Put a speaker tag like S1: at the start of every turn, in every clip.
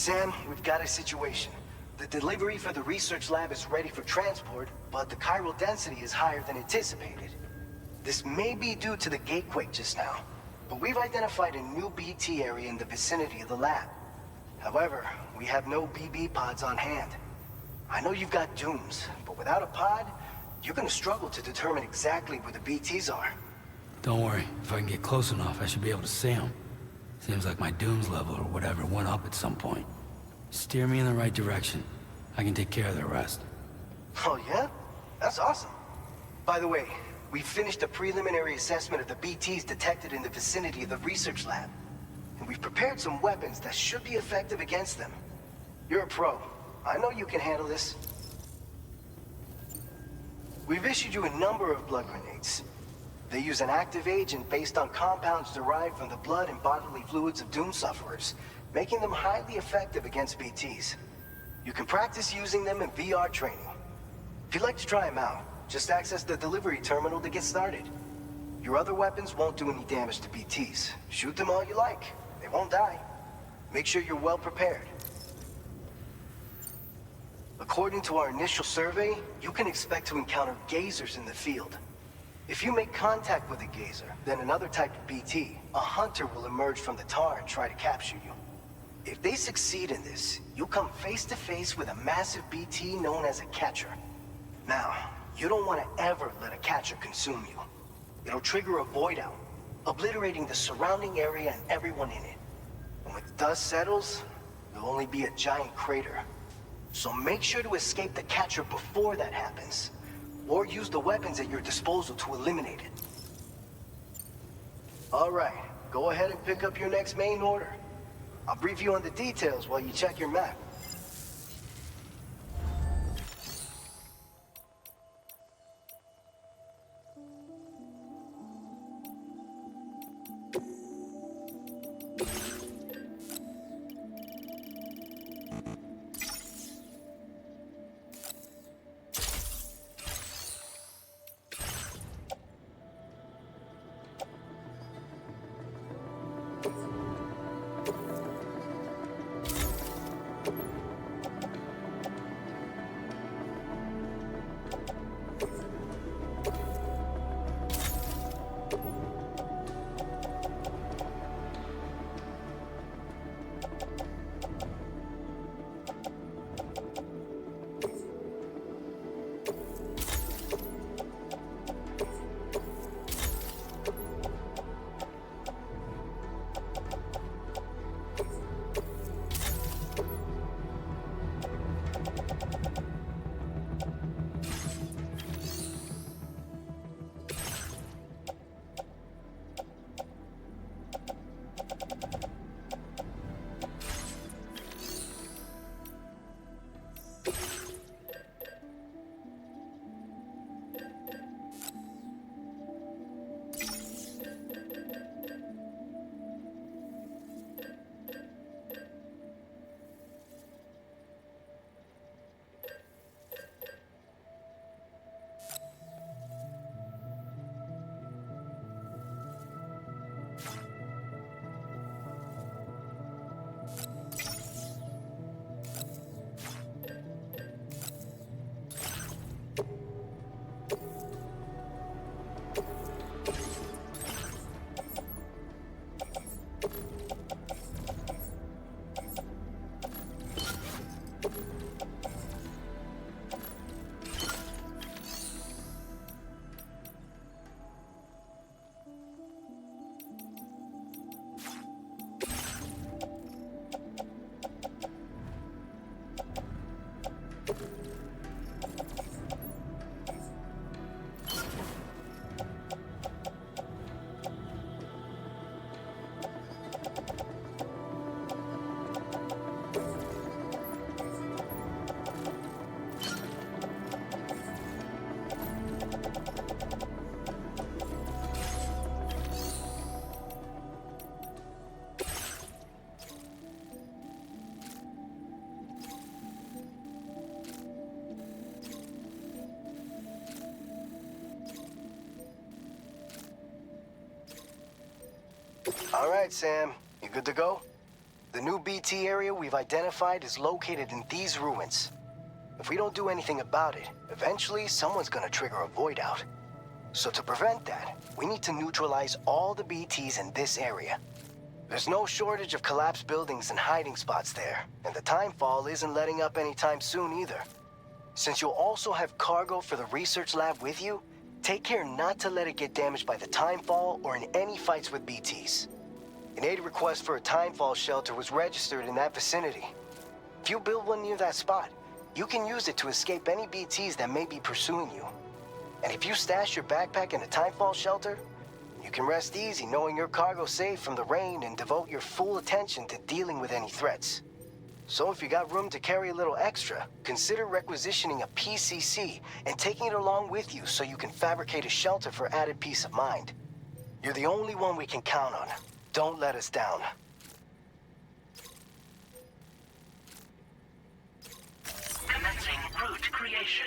S1: Sam, we've got a situation. The delivery for the research lab is ready for transport, but the chiral density is higher than anticipated. This may be due to the gatequake just now, but we've identified a new BT area in the vicinity of the lab. However, we have no BB pods on hand. I know you've got dooms, but without a pod, you're gonna struggle to determine exactly where the BTs are.
S2: Don't worry, if I can get close enough, I should be able to see them. Seems like my dooms level or whatever went up at some point. Steer me in the right direction. I can take care of the rest.
S1: Oh yeah? That's awesome. By the way, we finished a preliminary assessment of the BTs detected in the vicinity of the research lab. And we've prepared some weapons that should be effective against them. You're a pro. I know you can handle this. We've issued you a number of blood grenades. They use an active agent based on compounds derived from the blood and bodily fluids of doom sufferers, making them highly effective against BTs. You can practice using them in VR training. If you'd like to try them out, just access the delivery terminal to get started. Your other weapons won't do any damage to BTs. Shoot them all you like. They won't die. Make sure you're well prepared. According to our initial survey, you can expect to encounter gazers in the field. If you make contact with a gazer, then another type of BT, a hunter will emerge from the tar and try to capture you. If they succeed in this, you'll come face to face with a massive BT known as a Catcher. Now, you don't want to ever let a Catcher consume you. It'll trigger a Voidout, obliterating the surrounding area and everyone in it. And when the dust settles, there'll only be a giant crater. So make sure to escape the Catcher before that happens, or use the weapons at your disposal to eliminate it. All right, go ahead and pick up your next main order. I'll brief you on the details while you check your map. All right, Sam. You good to go? The new BT area we've identified is located in these ruins. If we don't do anything about it, eventually someone's gonna trigger a Voidout. So to prevent that, we need to neutralize all the BTs in this area. There's no shortage of collapsed buildings and hiding spots there, and the timefall isn't letting up anytime soon either. Since you'll also have cargo for the research lab with you, take care not to let it get damaged by the timefall or in any fights with BTs. An aid request for a timefall shelter was registered in that vicinity. If you build one near that spot, you can use it to escape any BTs that may be pursuing you. And if you stash your backpack in a timefall shelter, you can rest easy knowing your cargo's safe from the rain and devote your full attention to dealing with any threats. So if you got room to carry a little extra, consider requisitioning a PCC and taking it along with you so you can fabricate a shelter for added peace of mind. You're the only one we can count on. Don't let us down.
S3: Commencing route creation.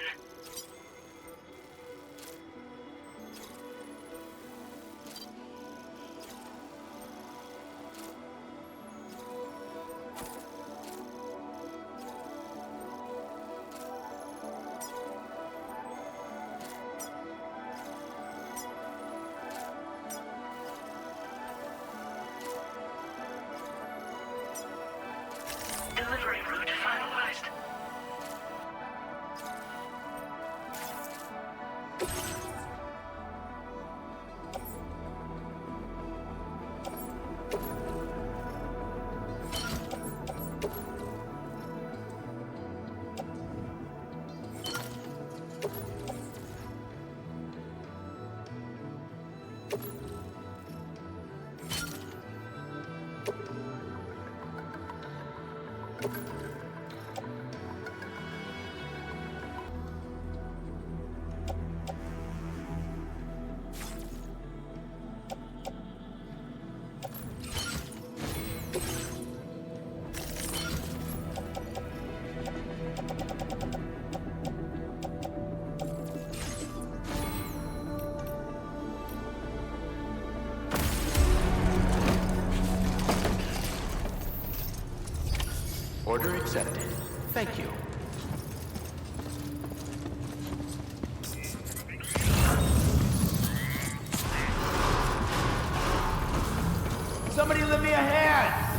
S3: Delivery route finalized.
S4: Order accepted. Thank you. Somebody lend me a hand!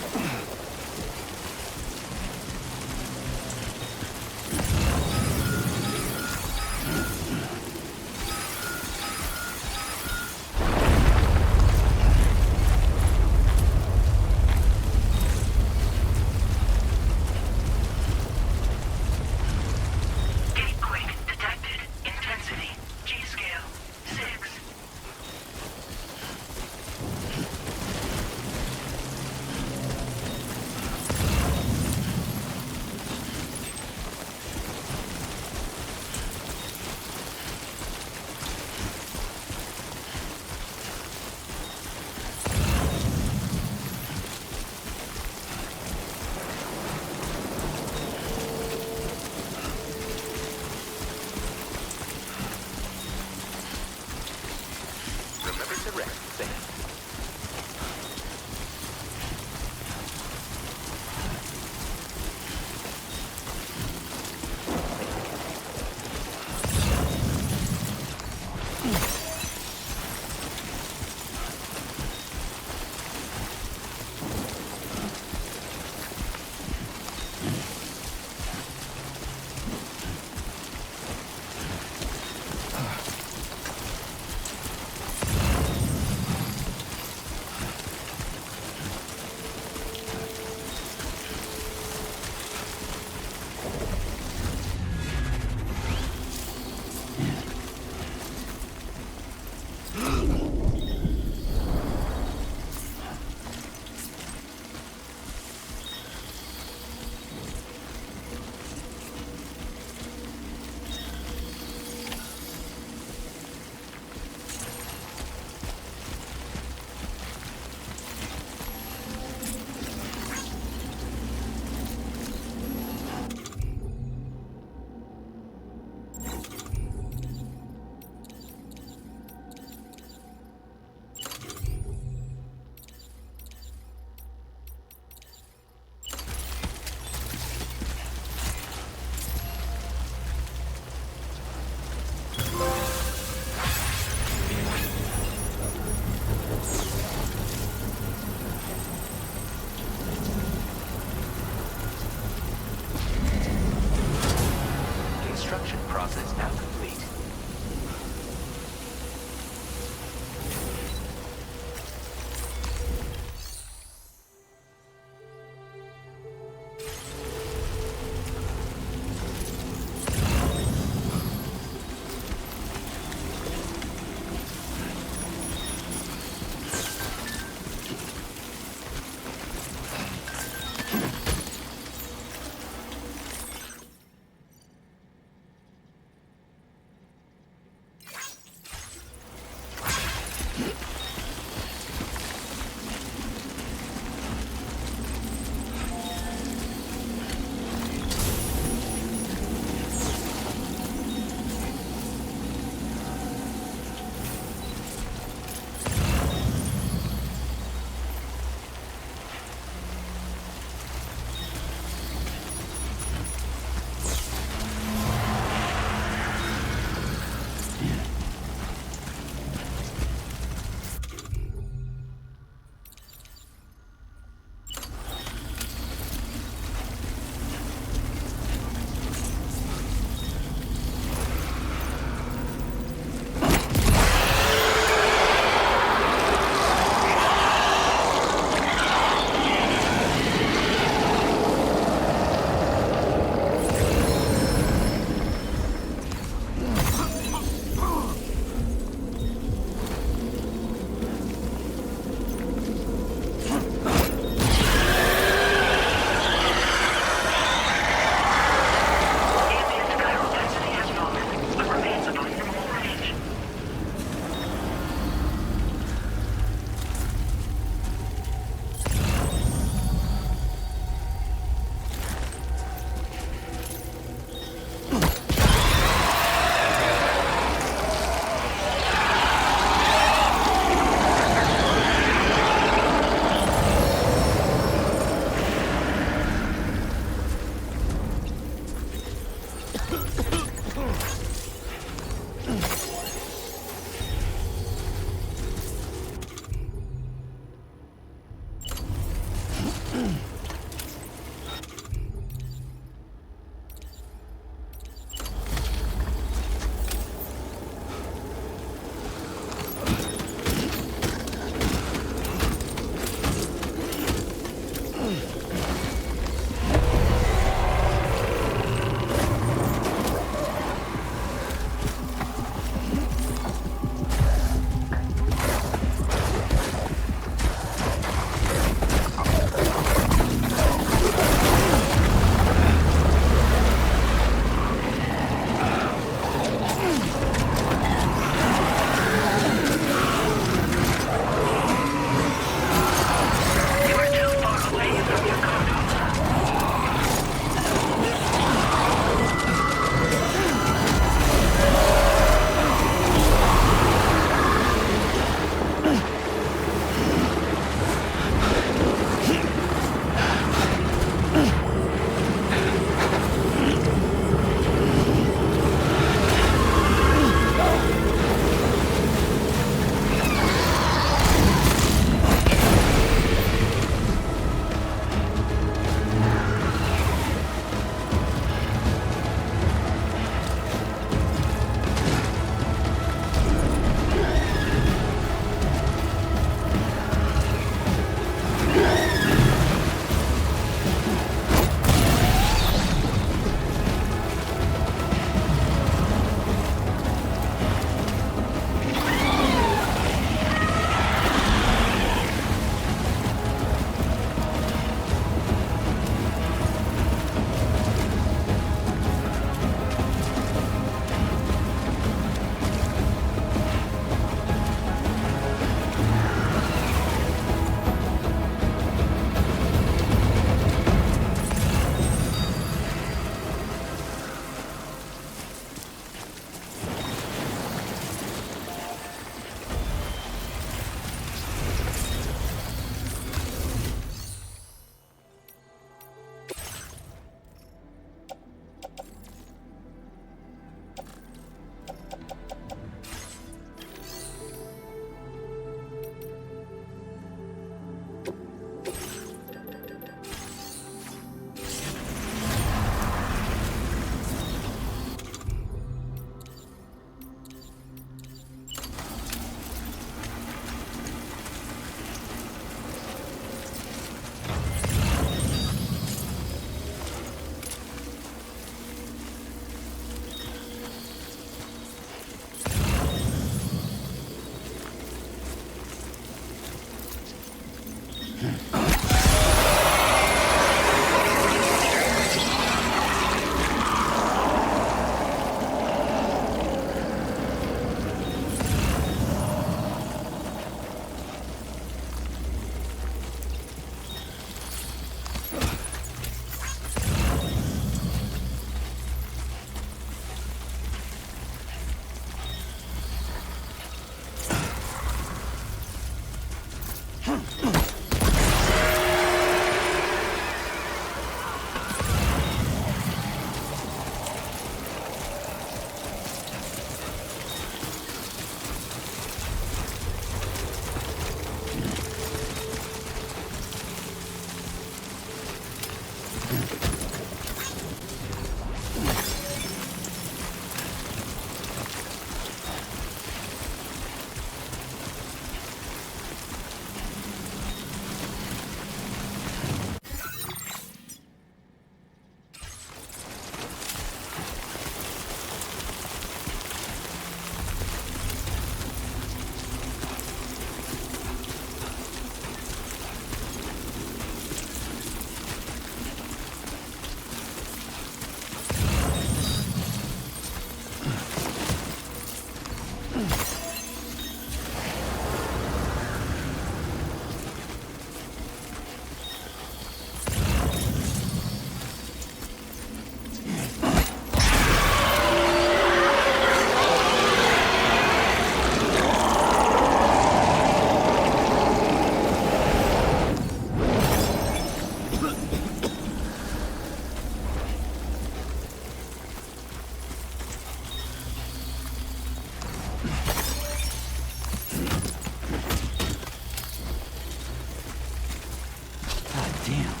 S2: Damn.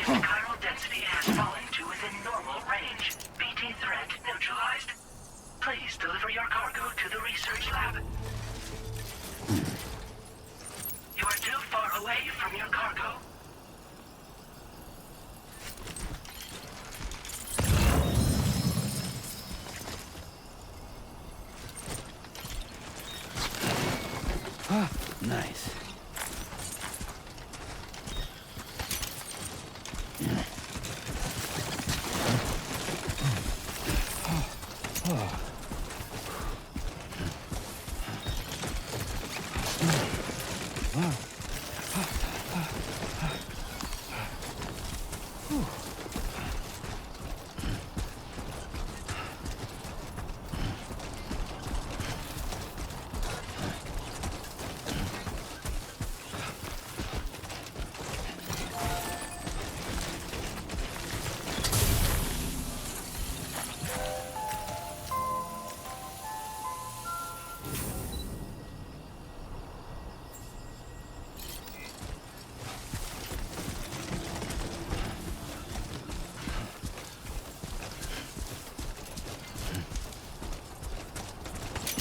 S3: Chiral density has fallen to within normal range. BT threat neutralized. Please deliver your cargo to the research lab. You are too far away from your cargo.
S2: Nice.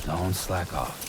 S2: Don't slack off.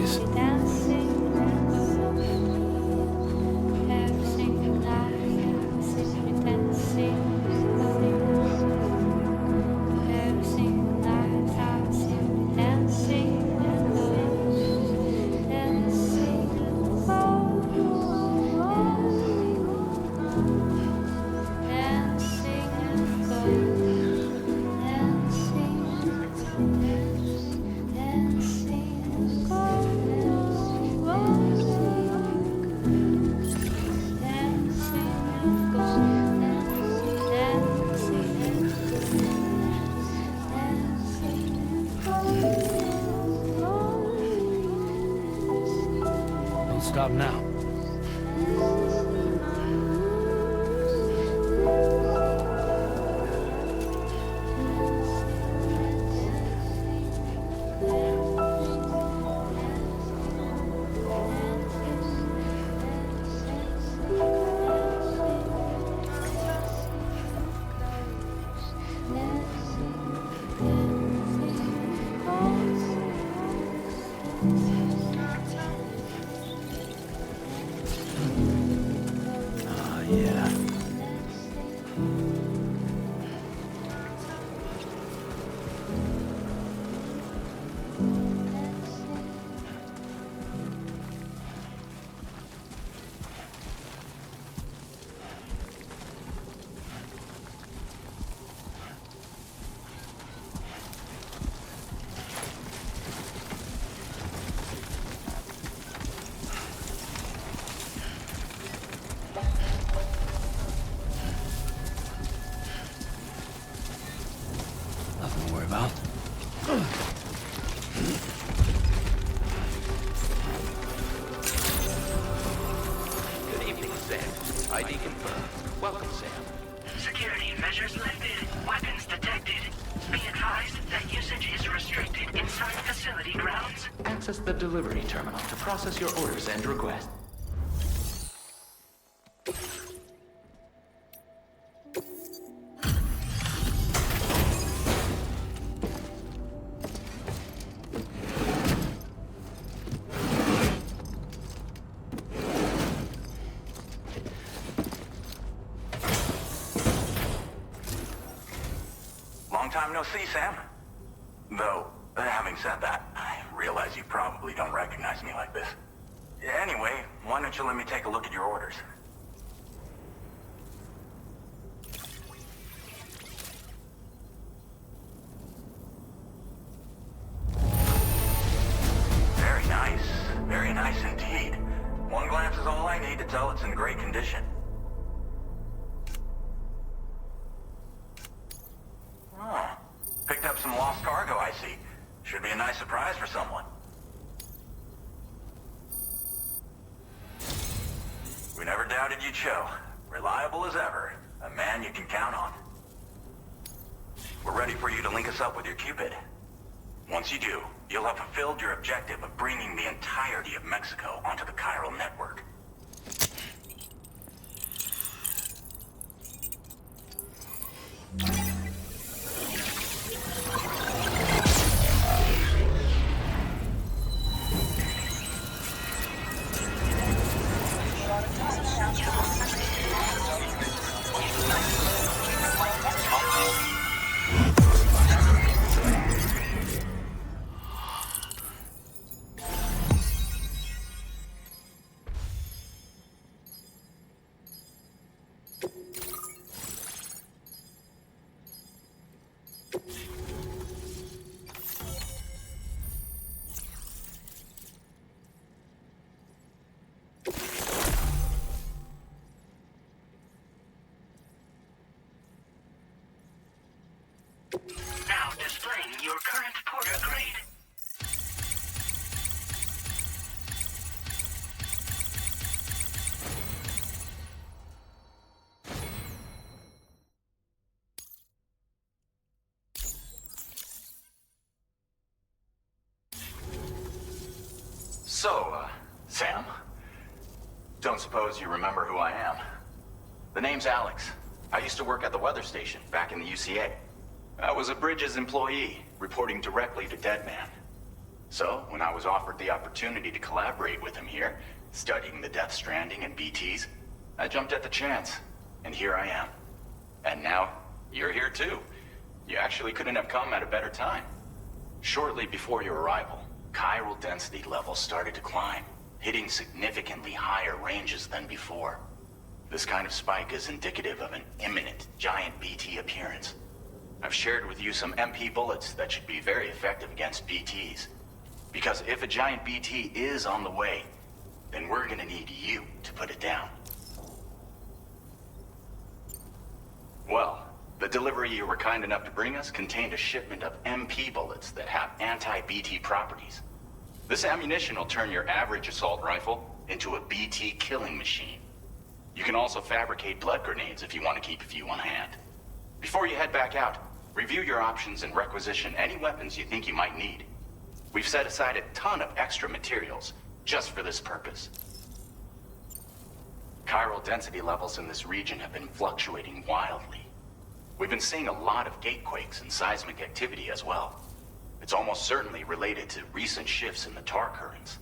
S2: please. Don't stop now. Yeah. Nothing to worry about.
S4: Good evening, Sam. ID confirmed. Welcome, Sam.
S3: Security measures lifted. Weapons detected. Be advised that usage is restricted inside facility grounds.
S4: Access the delivery terminal to process your orders and requests.
S5: Long time no see, Sam. Though, having said that, I realize you probably don't recognize me like this. Anyway, why don't you let me take a look at your orders? Very nice indeed. One glance is all I need to tell it's in great condition. Oh, picked up some lost cargo, I see. Should be a nice surprise for someone. We never doubted you'd show. Reliable as ever. A man you can count on. We're ready for you to link us up with your Cupid. Once you do, you'll have fulfilled your objective of bringing the entirety of Mexico onto the Chiral network.
S3: Now displaying your current porter grade.
S5: So, Sam? Don't suppose you remember who I am? The name's Alex. I used to work at the weather station back in the UCA. I was a Bridges employee, reporting directly to Deadman. So, when I was offered the opportunity to collaborate with him here, studying the Death Stranding and BTs, I jumped at the chance, and here I am. And now, you're here too. You actually couldn't have come at a better time. Shortly before your arrival, chiral density levels started to climb, hitting significantly higher ranges than before. This kind of spike is indicative of an imminent giant BT appearance. I've shared with you some MP bullets that should be very effective against BTs. Because if a giant BT is on the way, then we're gonna need you to put it down. Well, the delivery you were kind enough to bring us contained a shipment of MP bullets that have anti-BT properties. This ammunition will turn your average assault rifle into a BT killing machine. You can also fabricate blood grenades if you want to keep a few on hand. Before you head back out, review your options and requisition any weapons you think you might need. We've set aside a ton of extra materials just for this purpose. Chiral density levels in this region have been fluctuating wildly. We've been seeing a lot of gatequakes and seismic activity as well. It's almost certainly related to recent shifts in the tar currents.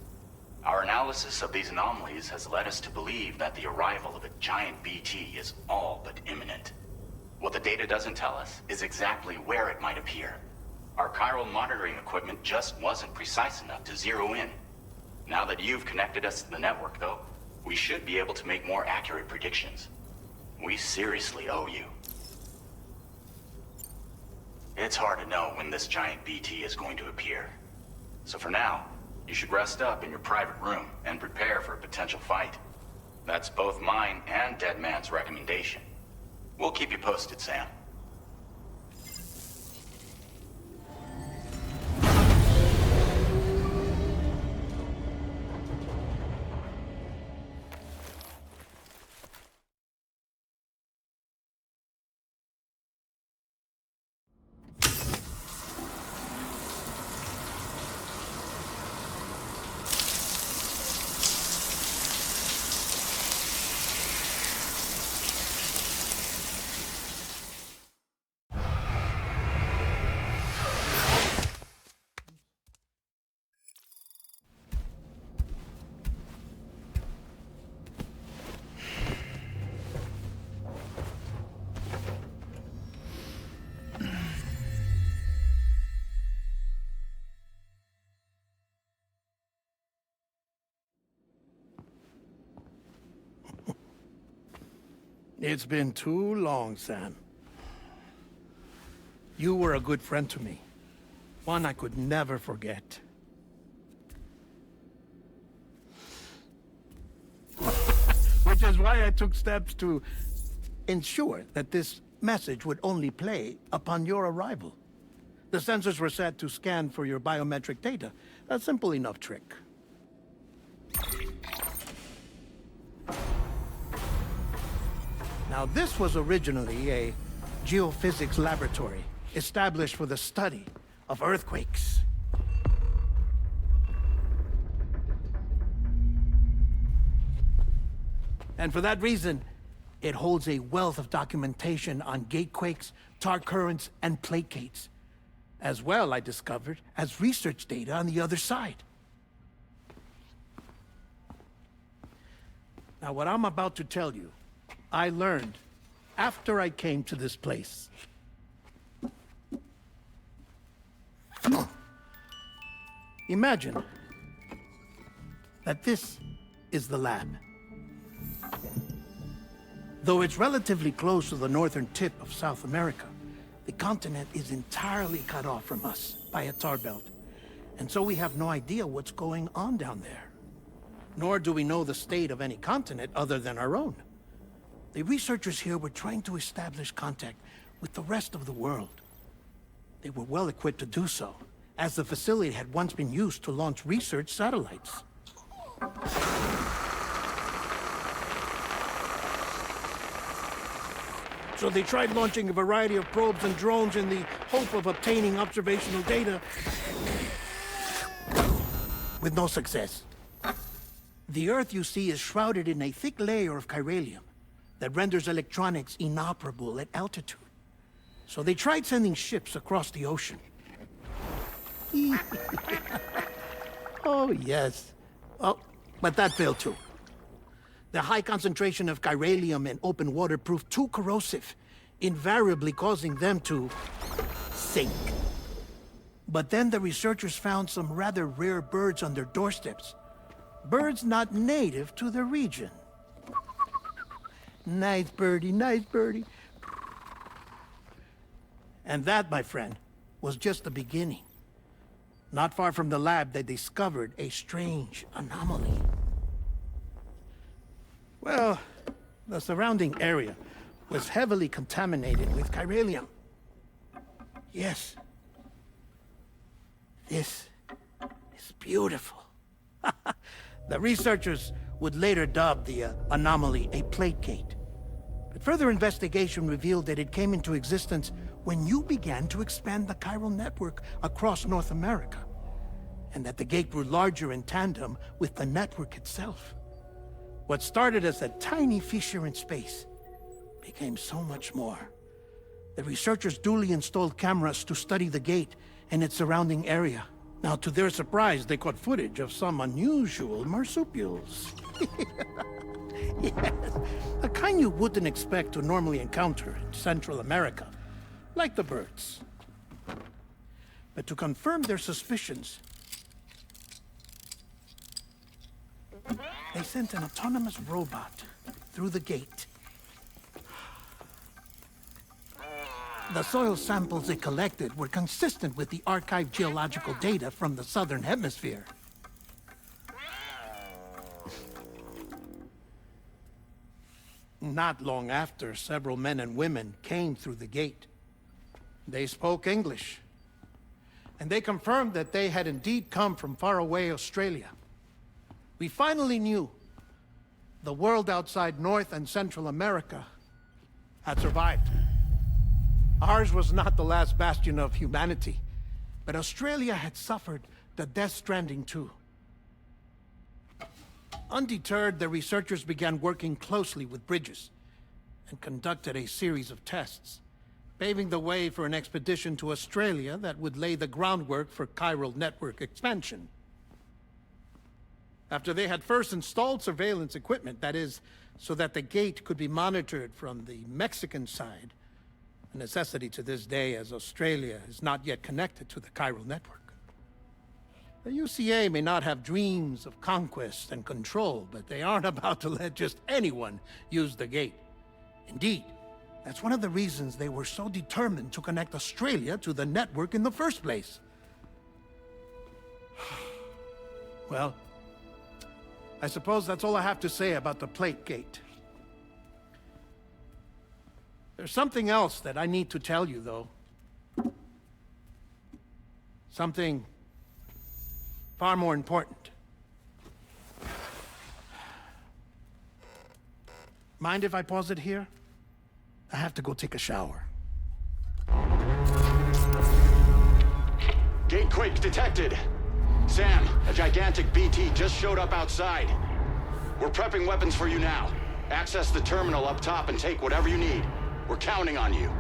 S5: Our analysis of these anomalies has led us to believe that the arrival of a giant BT is all but imminent. What the data doesn't tell us is exactly where it might appear. Our chiral monitoring equipment just wasn't precise enough to zero in. Now that you've connected us to the network, though, we should be able to make more accurate predictions. We seriously owe you. It's hard to know when this giant BT is going to appear. So for now, you should rest up in your private room and prepare for a potential fight. That's both mine and Deadman's recommendation. We'll keep you posted, Sam.
S6: It's been too long, Sam. You were a good friend to me. One I could never forget. Which is why I took steps to ensure that this message would only play upon your arrival. The sensors were set to scan for your biometric data. A simple enough trick. Now, this was originally a geophysics laboratory established for the study of earthquakes. And for that reason, it holds a wealth of documentation on gatequakes, tar currents, and placates. As well, I discovered, as research data on the other side. Now, what I'm about to tell you, I learned after I came to this place. Imagine that this is the lab. Though it's relatively close to the northern tip of South America, the continent is entirely cut off from us by a tar belt. And so we have no idea what's going on down there. Nor do we know the state of any continent other than our own. The researchers here were trying to establish contact with the rest of the world. They were well equipped to do so, as the facility had once been used to launch research satellites. So they tried launching a variety of probes and drones in the hope of obtaining observational data, with no success. The Earth, you see, is shrouded in a thick layer of chiralium that renders electronics inoperable at altitude. So they tried sending ships across the ocean. Oh, yes. Oh, but that failed too. The high concentration of chiralium in open water proved too corrosive, invariably causing them to sink. But then the researchers found some rather rare birds on their doorsteps. Birds not native to the region. Nice birdie, nice birdie. And that, my friend, was just the beginning. Not far from the lab, they discovered a strange anomaly. Well, the surrounding area was heavily contaminated with chiralium. Yes. This is beautiful. The researchers would later dub the anomaly a plate gate. But further investigation revealed that it came into existence when you began to expand the chiral network across North America, and that the gate grew larger in tandem with the network itself. What started as a tiny fissure in space became so much more. The researchers duly installed cameras to study the gate and its surrounding area. Now, to their surprise, they caught footage of some unusual marsupials. Yes, a kind you wouldn't expect to normally encounter in Central America, like the birds. But to confirm their suspicions, they sent an autonomous robot through the gate. The soil samples it collected were consistent with the archived geological data from the Southern Hemisphere. Not long after, several men and women came through the gate. They spoke English, and they confirmed that they had indeed come from faraway Australia. We finally knew the world outside North and Central America had survived. Ours was not the last bastion of humanity, but Australia had suffered the Death Stranding too. Undeterred, the researchers began working closely with Bridges and conducted a series of tests, paving the way for an expedition to Australia that would lay the groundwork for chiral network expansion. After they had first installed surveillance equipment, that is, so that the gate could be monitored from the Mexican side, a necessity to this day as Australia is not yet connected to the chiral network. The UCA may not have dreams of conquest and control, but they aren't about to let just anyone use the gate. Indeed, that's one of the reasons they were so determined to connect Australia to the network in the first place. Well, I suppose that's all I have to say about the plate gate. There's something else that I need to tell you, though. Something far more important. Mind if I pause it here? I have to go take a shower.
S7: Gate quake detected. Sam, a gigantic BT just showed up outside. We're prepping weapons for you now. Access the terminal up top and take whatever you need. We're counting on you.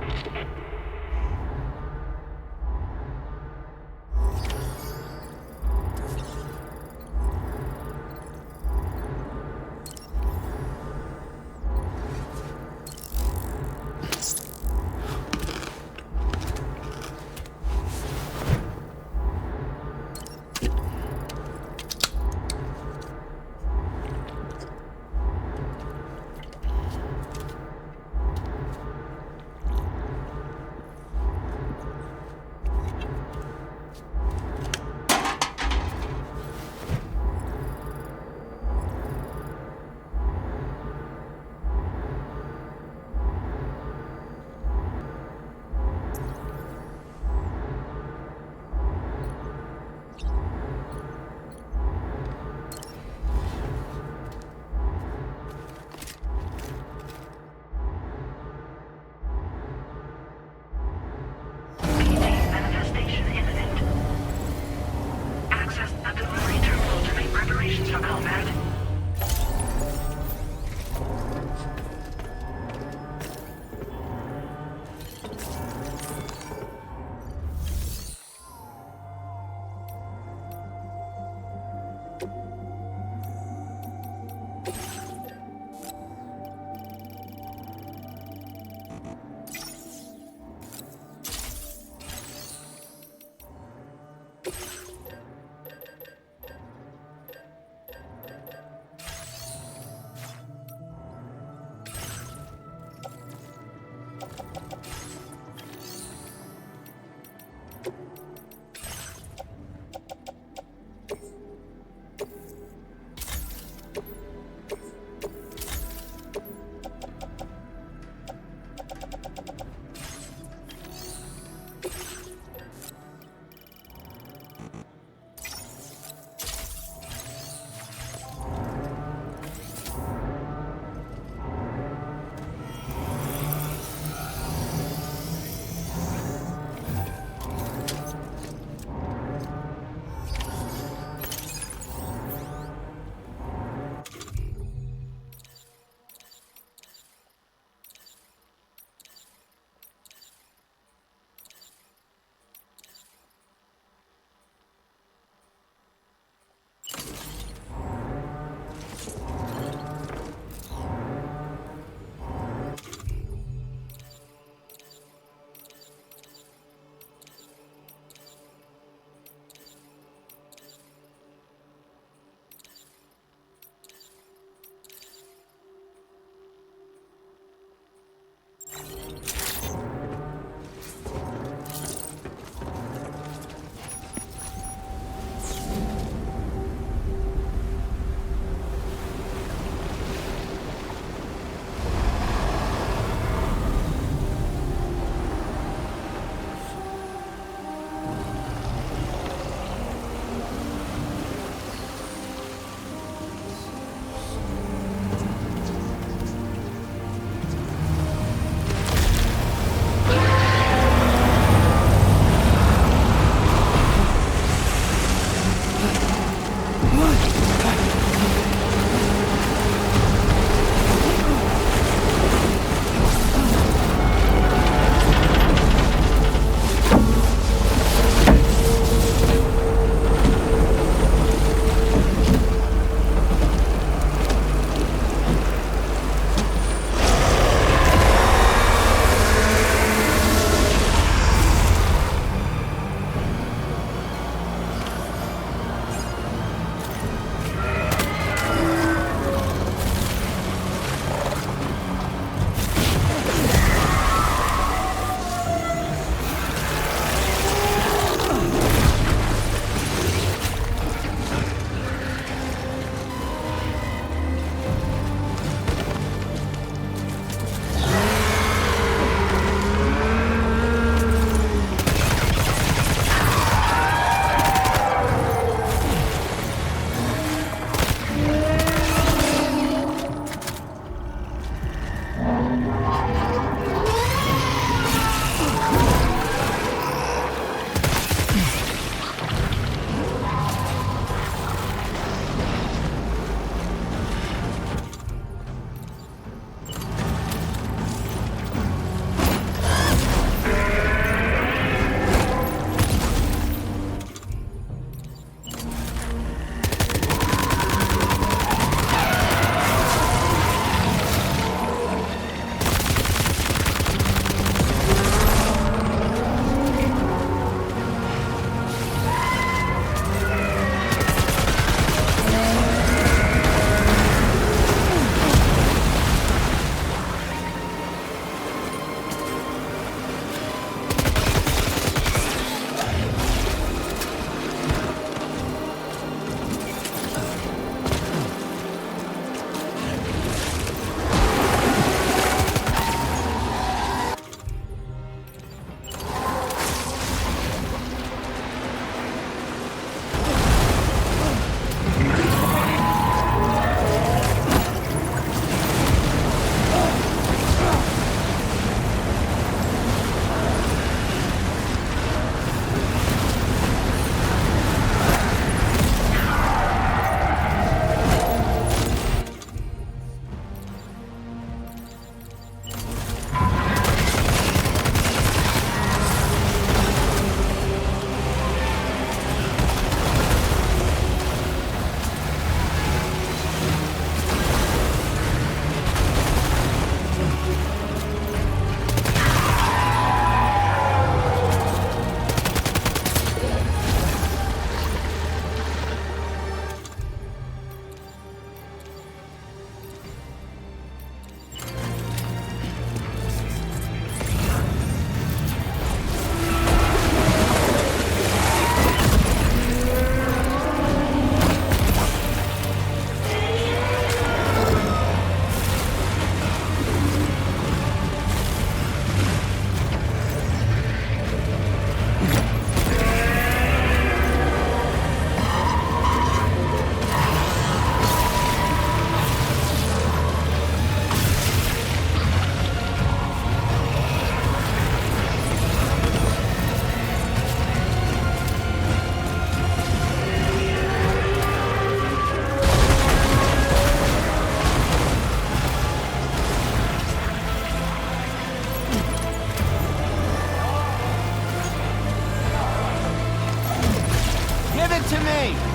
S8: to me!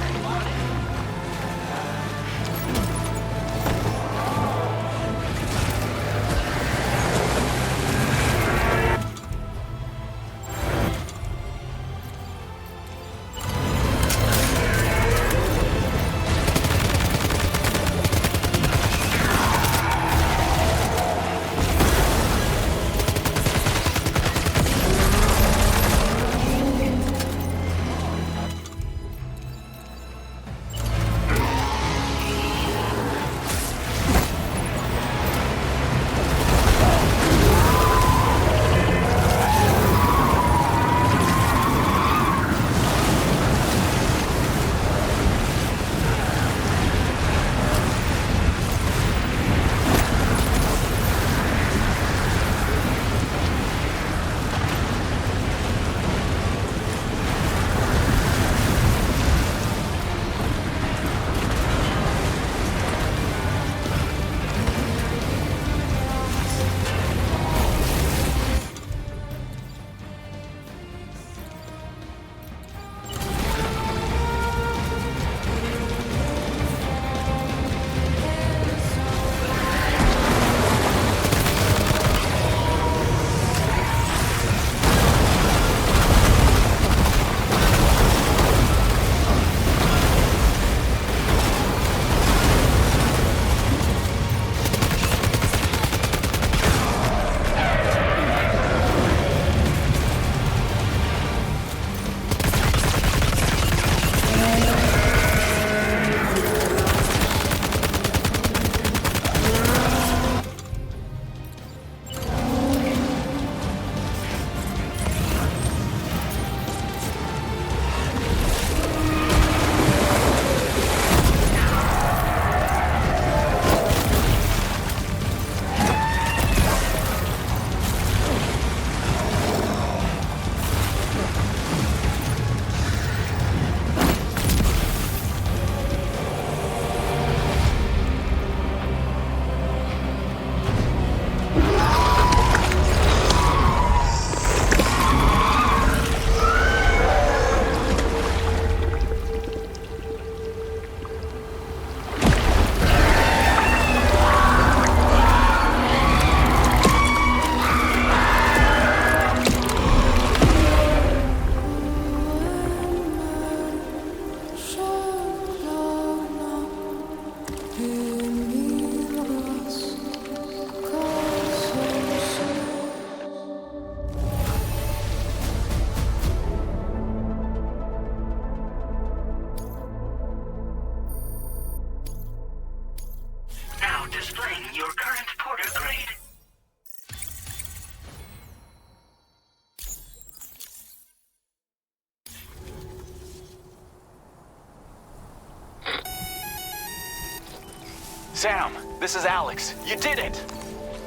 S8: Sam, this is Alex. You did it!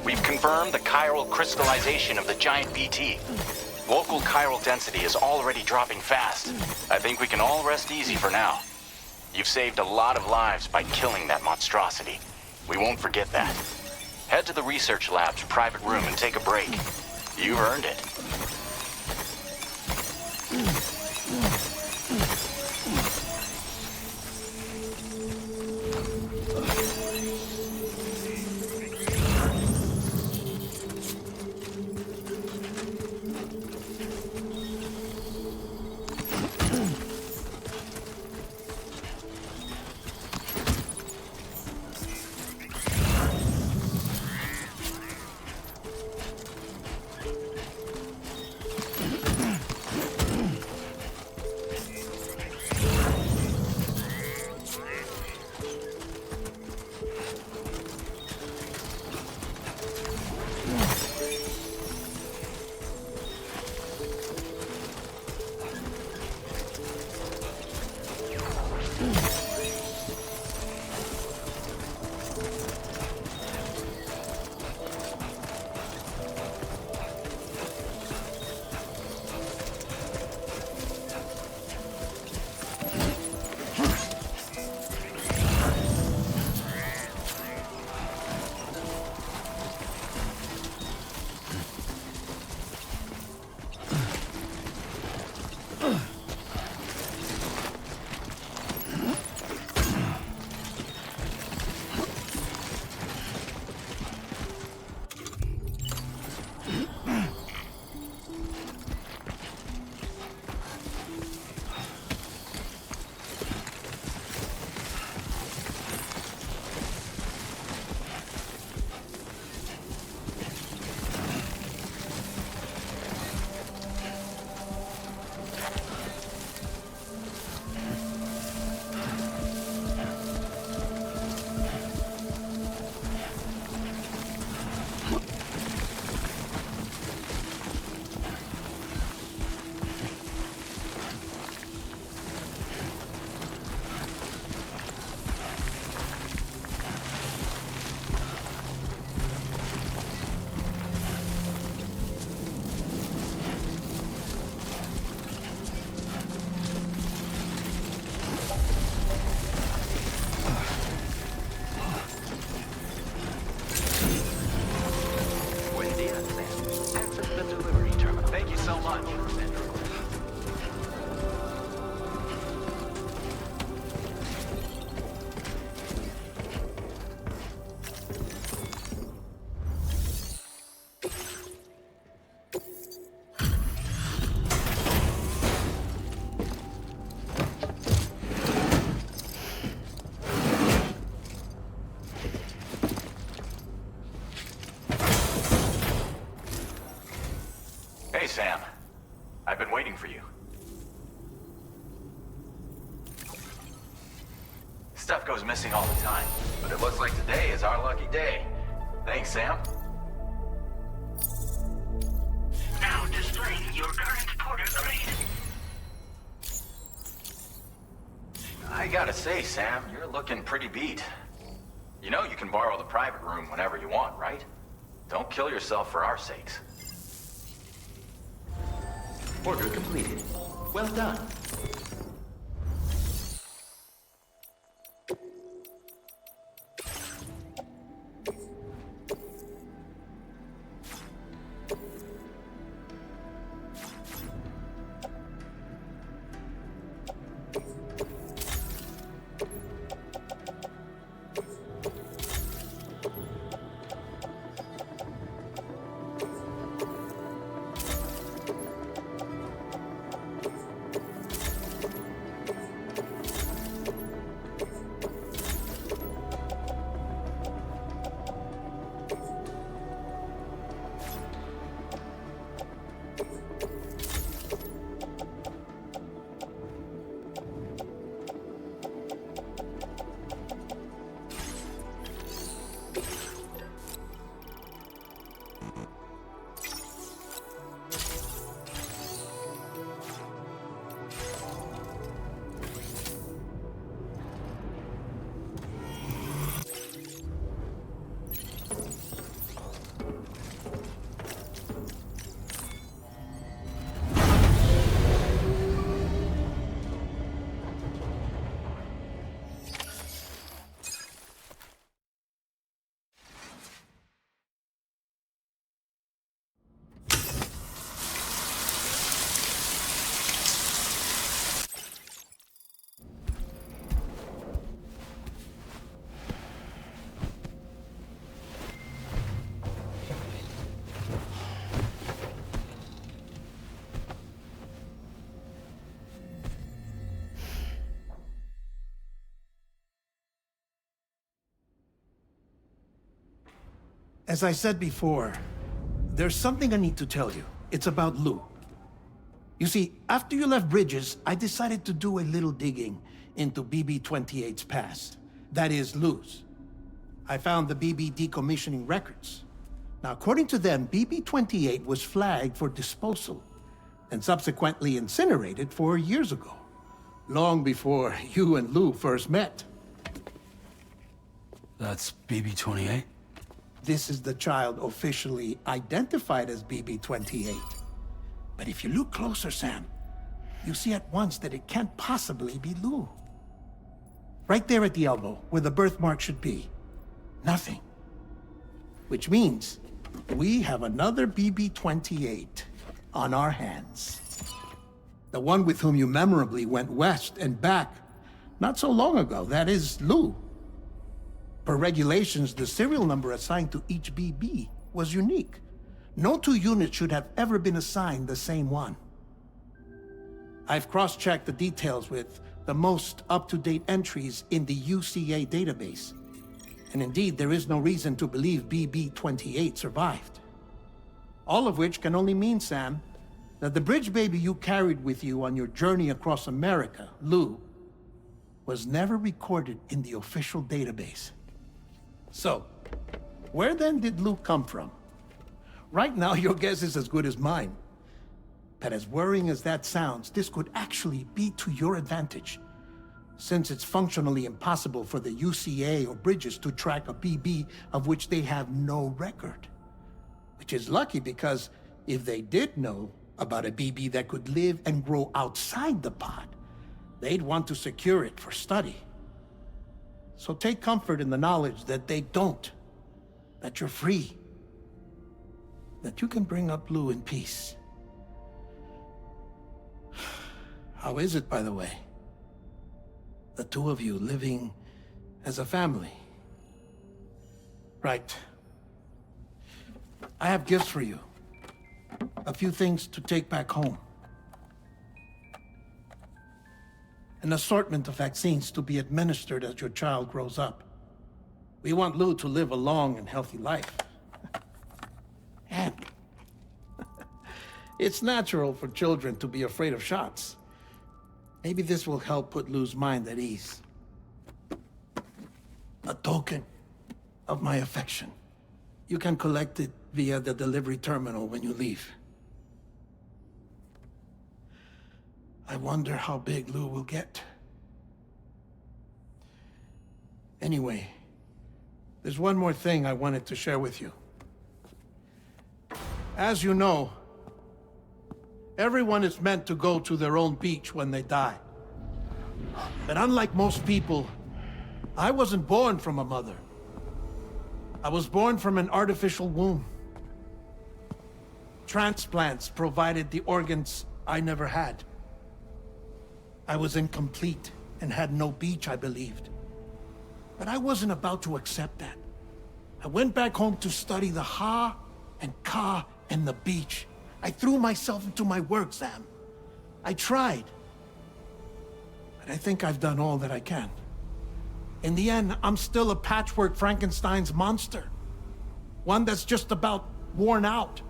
S8: We've confirmed the chiral crystallization of the giant BT. Local chiral density is already dropping fast. I think we can all rest easy for now. You've saved a lot of lives by killing that monstrosity. We won't forget that. Head to the research lab's private room and take a break. You've earned it. Hey, Sam. I've been waiting for you. Stuff goes missing all the time, but it looks like today is our lucky day. Thanks, Sam.
S3: Now displaying your current porter grade.
S8: I gotta say, Sam, you're looking pretty beat. You know you can borrow the private room whenever you want, right? Don't kill yourself for our sakes.
S4: Order completed. Well done.
S6: As I said before, there's something I need to tell you. It's about Lou. You see, after you left Bridges, I decided to do a little digging into BB-28's past. That is, Lou's. I found the BB decommissioning records. Now, according to them, BB-28 was flagged for disposal and subsequently incinerated 4 years ago, long before you and Lou first met.
S2: That's BB-28?
S6: This is the child officially identified as BB-28. But if you look closer, Sam, you see at once that it can't possibly be Lou. Right there at the elbow, where the birthmark should be. Nothing. Which means we have another BB-28 on our hands. The one with whom you memorably went west and back not so long ago, that is Lou. Per regulations, the serial number assigned to each BB was unique. No two units should have ever been assigned the same one. I've cross-checked the details with the most up-to-date entries in the UCA database. And indeed, there is no reason to believe BB-28 survived. All of which can only mean, Sam, that the bridge baby you carried with you on your journey across America, Lou, was never recorded in the official database. So, where then did Lou come from? Right now, your guess is as good as mine. But as worrying as that sounds, this could actually be to your advantage, since it's functionally impossible for the UCA or Bridges to track a BB of which they have no record. Which is lucky because if they did know about a BB that could live and grow outside the pod, they'd want to secure it for study. So take comfort in the knowledge that they don't, that you're free, that you can bring up Lou in peace. How is it, by the way? The two of you living as a family. Right. I have gifts for you. A few things to take back home. An assortment of vaccines to be administered as your child grows up. We want Lou to live a long and healthy life. And it's natural for children to be afraid of shots. Maybe this will help put Lou's mind at ease. A token of my affection. You can collect it via the delivery terminal when you leave. I wonder how big Lou will get. Anyway, there's one more thing I wanted to share with you. As you know, everyone is meant to go to their own beach when they die. But unlike most people, I wasn't born from a mother. I was born from an artificial womb. Transplants provided the organs I never had. I was incomplete and had no beach, I believed. But I wasn't about to accept that. I went back home to study the Ha and Ka and the beach. I threw myself into my work, Sam. I tried. But I think I've done all that I can. In the end, I'm still a patchwork Frankenstein's monster. One that's just about worn out.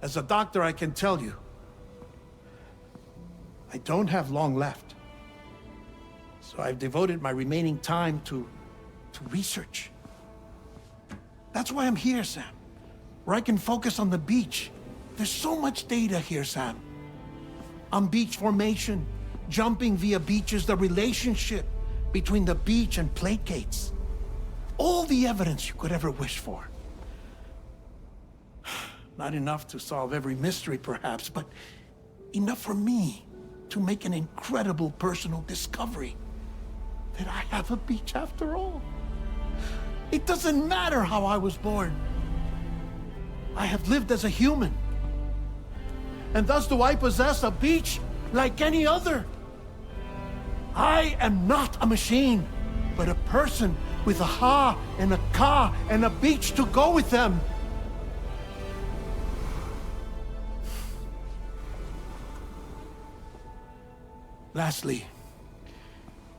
S6: As a doctor, I can tell you, I don't have long left. So I've devoted my remaining time to research. That's why I'm here, Sam. Where I can focus on the beach. There's so much data here, Sam. On beach formation, jumping via beaches, the relationship between the beach and plate gates. All the evidence you could ever wish for. Not enough to solve every mystery, perhaps, but enough for me to make an incredible personal discovery. That I have a beach after all. It doesn't matter how I was born. I have lived as a human. And thus do I possess a beach like any other. I am not a machine, but a person with a Ha and a Ka and a beach to go with them. Lastly,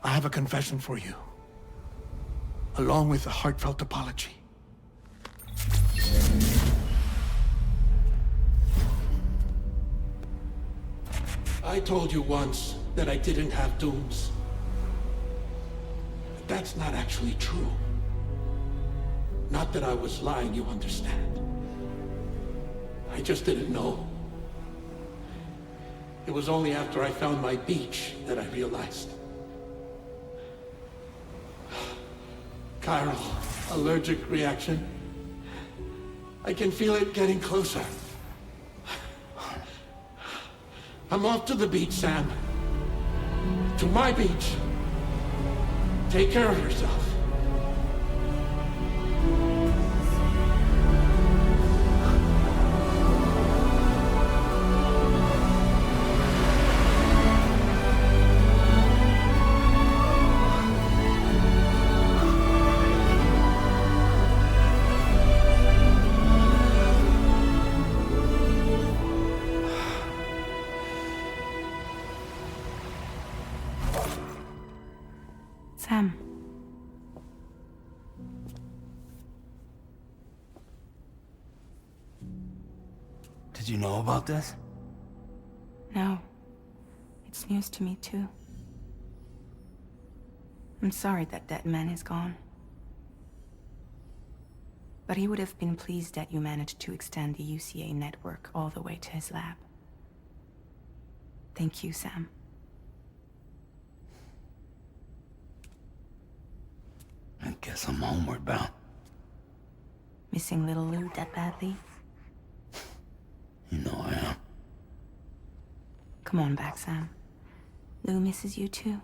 S6: I have a confession for you, along with a heartfelt apology. I told you once that I didn't have dooms. But that's not actually true. Not that I was lying, you understand. I just didn't know. It was only after I found my beach that I realized. Chiral, allergic reaction. I can feel it getting closer. I'm off to the beach, Sam. To my beach. Take care of yourself.
S9: Sam.
S2: Did you know about this?
S9: No. It's news to me, too. I'm sorry that man is gone. But he would have been pleased that you managed to extend the UCA network all the way to his lab. Thank you, Sam.
S2: I guess I'm homeward bound.
S9: Missing little Lou that badly?
S2: You know I am.
S9: Come on back, Sam. Lou misses you too.